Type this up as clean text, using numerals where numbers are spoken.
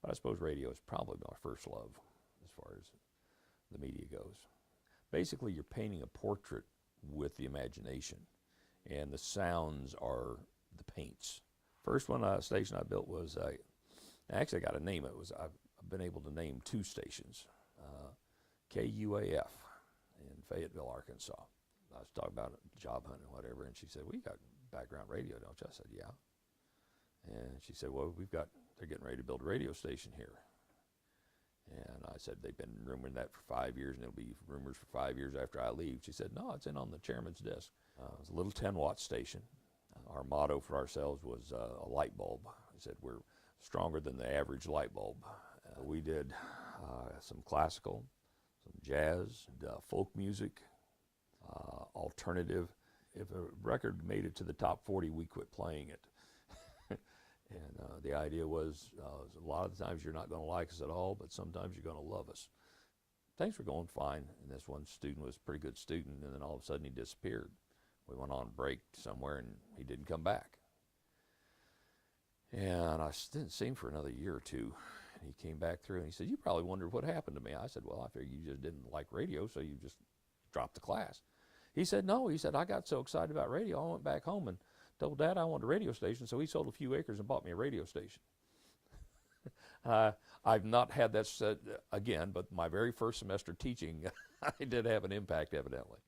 But I suppose radio is probably my first love as far as the media goes. Basically, you're painting a portrait with the imagination, and the sounds are the paints. First one station I built was, I actually got to name it. I've been able to name 2 stations, KUAF in Fayetteville, Arkansas. I was talking about job hunting and whatever, and she said, "Well, you got background radio, don't you?" I said, "Yeah." And she said, "Well, they're getting ready to build a radio station here." And I said, "They've been rumoring that for 5 years, and it'll be rumors for 5 years after I leave." She said, "No, it's in on the chairman's desk." It was a little 10-watt station. Our motto for ourselves was a light bulb. I said, "We're stronger than the average light bulb." We did some classical, some jazz, folk music, alternative. If a record made it to the top 40, we quit playing it. And the idea was a lot of the times you're not going to like us at all, but sometimes you're going to love us. Things were going fine, and this one student was a pretty good student, and then all of a sudden he disappeared. We went on break somewhere, and he didn't come back. And I didn't see him for another year or two. And he came back through, and he said, "You probably wondered what happened to me." I said, "Well, I figured you just didn't like radio, so you just dropped the class." He said, "No," he said, "I got so excited about radio, I went back home and told Dad I wanted a radio station, so he sold a few acres and bought me a radio station." I've not had that said again, but my very first semester teaching, I did have an impact, evidently.